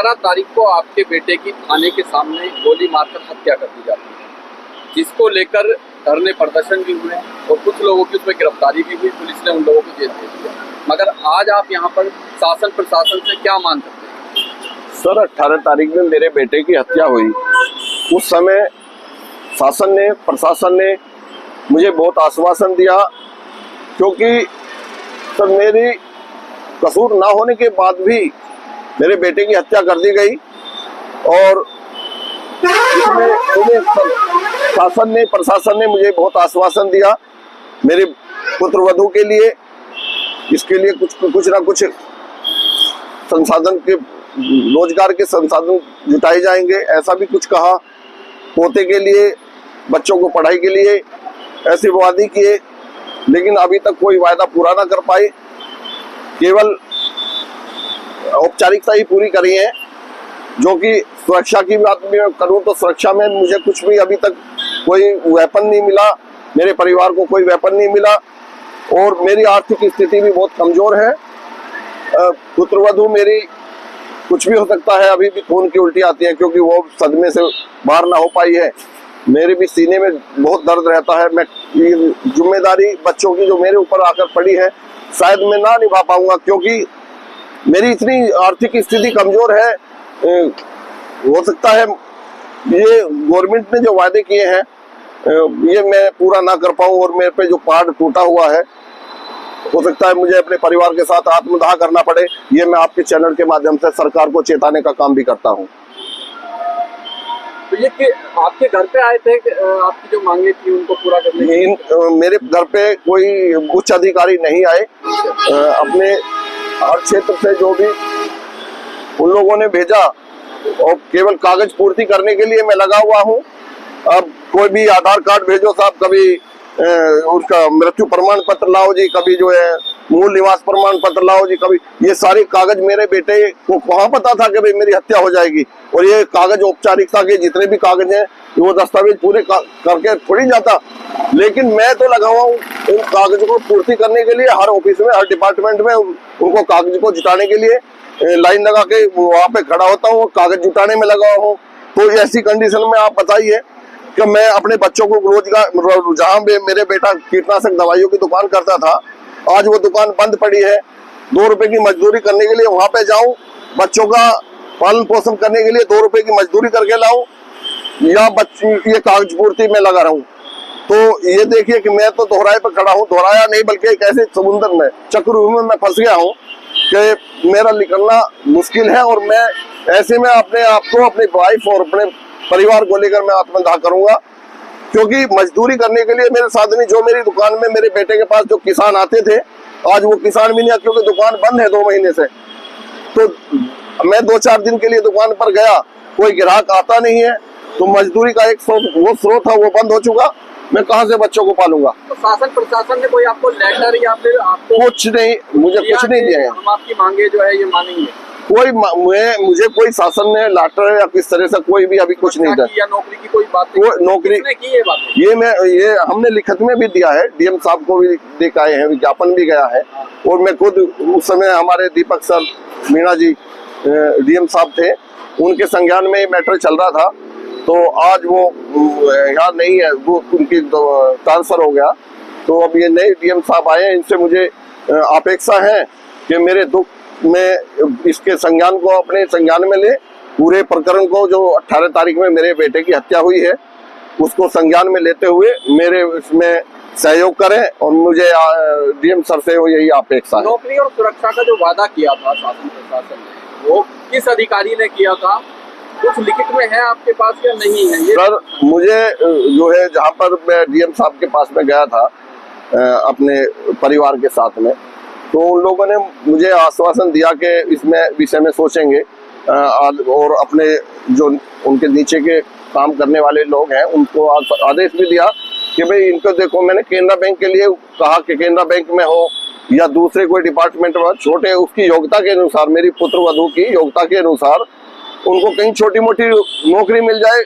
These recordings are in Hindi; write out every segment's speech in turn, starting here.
18 तारीख को आपके बेटे की थाने के सामने गोली मारकर हत्या कर दी जाती है, जिसको लेकर धरने प्रदर्शन भी हुए और कुछ लोगों की उसमें गिरफ्तारी भी हुई। पुलिस ने उन लोगों को जेल दे दिया। मगर आज आप यहाँ पर शासन प्रशासन से क्या मांग करते हैं? सर, 18 तारीख में मेरे बेटे की हत्या हुई। उस समय शासन ने, प्रशासन ने मुझे बहुत आश्वासन दिया, क्योंकि सर मेरी कसूर ना होने के बाद भी मेरे बेटे की हत्या कर दी गई। और इसमें शासन ने, प्रशासन ने मुझे बहुत आश्वासन दिया मेरे पुत्र वधू के लिए। इसके लिए कुछ ना कुछ संसाधन के, रोजगार के संसाधन जुटाए जाएंगे, ऐसा भी कुछ कहा। पोते के लिए, बच्चों को पढ़ाई के लिए ऐसे वादे किए, लेकिन अभी तक कोई वायदा पूरा ना कर पाए। केवल औपचारिकता ही पूरी करी है। जो कि सुरक्षा की बात मैं करूं तो सुरक्षा में मुझे कुछ भी अभी तक कोई वेपन नहीं मिला, मेरे परिवार को कोई वेपन नहीं मिला। और मेरी आर्थिक स्थिति भी बहुत कमजोर है। पुत्रवधू मेरी, कुछ भी हो सकता है, अभी भी खून की उल्टी आती है क्योंकि वो सदमे से बाहर ना हो पाई है। मेरे भी सीने में बहुत दर्द रहता है। मैं ये जिम्मेदारी बच्चों की जो मेरे ऊपर आकर पड़ी है, शायद मैं ना निभा पाऊंगा, क्योंकि मेरी इतनी आर्थिक स्थिति कमजोर है। हो सकता है ये गवर्नमेंट ने जो वायदे किए हैं ये मैं पूरा ना कर पाऊं, और मेरे पे जो पहाड़ टूटा हुआ है, हो सकता है मुझे अपने परिवार के साथ आत्मदाह करना पड़े। ये मैं आपके चैनल के माध्यम से सरकार को चेताने का काम भी करता हूं। तो ये कि आपके घर पे आए थे, आपकी जो मांगे थी उनको पूरा करने के लिए? मेरे घर पे कोई उच्च अधिकारी नहीं आए। अपने हर क्षेत्र से जो भी उन लोगों ने भेजा, और केवल कागज पूर्ति करने के लिए मैं लगा हुआ हूं। अब कोई भी आधार कार्ड भेजो साहब, कभी उसका मृत्यु प्रमाण पत्र लाओ जी, कभी जो है मूल निवास प्रमाण पत्र लाओ जी, कभी ये सारे कागज मेरे बेटे को कहाँ पता था कि भाई मेरी हत्या हो जाएगी। और ये कागज औपचारिकता के जितने भी कागज हैं वो दस्तावेज पूरे करके थोड़ी जाता। लेकिन मैं तो लगा हुआ हूँ उन कागज को पूर्ति करने के लिए। हर ऑफिस में, हर डिपार्टमेंट में उनको कागज को जुटाने के लिए लाइन लगा के वहाँ पे खड़ा होता हूँ, कागज जुटाने में लगा हुआ हूँ। तो ऐसी कंडीशन में आप बताइए कि मैं अपने बच्चों को रोजगार, जहाँ मेरे बेटा कीटनाशक दवाइयों की दुकान करता था, आज वो दुकान बंद पड़ी है। 2 रुपए की मजदूरी करने के लिए वहां पे जाऊं, बच्चों का पालन पोषण करने के लिए 2 रुपए की मजदूरी करके लाऊं, या ये कागज पूर्ति में लगा रहूं। तो ये देखिए कि मैं तो दोहराए पे खड़ा हूं, दोहराया नहीं बल्कि एक ऐसे समुद्र में, चक्रव्यूह में मैं फंस गया हूं कि मेरा निकलना मुश्किल है। और मैं ऐसे में अपने आप को, अपनी वाइफ और अपने परिवार को लेकर मैं आत्मदाह करूंगा, क्योंकि मजदूरी करने के लिए मेरे साथ नहीं, जो मेरी दुकान में मेरे बेटे के पास जो किसान आते थे, आज वो किसान भी नहीं, क्योंकि दुकान बंद है 2 महीने से। तो मैं 2-4 दिन के लिए दुकान पर गया, कोई ग्राहक आता नहीं है, तो मजदूरी का एक स्रोत था वो बंद हो चुका। मैं कहाँ से बच्चों को पालूंगा? तो शासन प्रशासन ने कोई आपको लेटर या फिर आपको कुछ नहीं, मुझे कुछ नहीं दिया है। हम आपकी मांगे जो है ये मानेंगे? मुझे कोई शासन ने लेटर या किस तरह से कोई भी अभी कुछ नहीं दिया। या नौकरी की कोई बात नौकरी की ये बात? ये हमने लिखित में भी दिया है, डीएम साहब को भी देख आए हैं, विज्ञापन भी गया है। और मैं खुद उस समय, हमारे दीपक सर, मीणा जी डीएम साहब थे, उनके संज्ञान में मैटर चल रहा था। तो आज वो यहाँ नहीं है, वो उनकी ट्रांसफर हो गया। तो अब ये नए डीएम साहब आए हैं, इनसे मुझे अपेक्षा है कि मेरे दुख में इसके संज्ञान को अपने संज्ञान में ले, पूरे प्रकरण को जो 18 तारीख में मेरे बेटे की हत्या हुई है उसको संज्ञान में लेते हुए मेरे इसमें सहयोग करें। और मुझे डीएम सर से यही अपेक्षा है। नौकरी और सुरक्षा का जो वादा किया था शासन प्रशासन ने, वो किस अधिकारी ने किया था? कुछ लिखित में है आपके पास या नहीं है? ये सर, मुझे जो है, जहाँ पर मैं डीएम साहब के पास में गया था अपने परिवार के साथ में, तो उन लोगों ने मुझे आश्वासन दिया कि इसमें विषय में सोचेंगे। और अपने जो उनके नीचे के काम करने वाले लोग हैं उनको आदेश भी दिया कि भाई इनको देखो, मैंने केनरा बैंक के लिए कहा कि केनरा बैंक में हो या दूसरे कोई डिपार्टमेंट में, छोटे उसकी योग्यता के अनुसार, मेरी पुत्र वधू की योग्यता के अनुसार उनको कहीं छोटी मोटी नौकरी मिल जाए,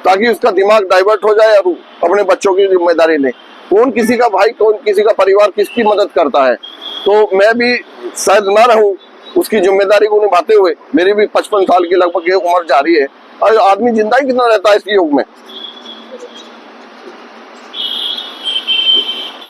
ताकि उसका दिमाग डाइवर्ट हो जाए और अपने बच्चों की जिम्मेदारी ले। कौन किसी का भाई, कौन किसी का परिवार किसकी मदद करता है? तो मैं भी शायद ना रहूं, उसकी जिम्मेदारी को निभाते हुए मेरी भी 55 साल की लगभग उम्र जा रही है। और आदमी जिंदा ही कितना रहता है इस युग में।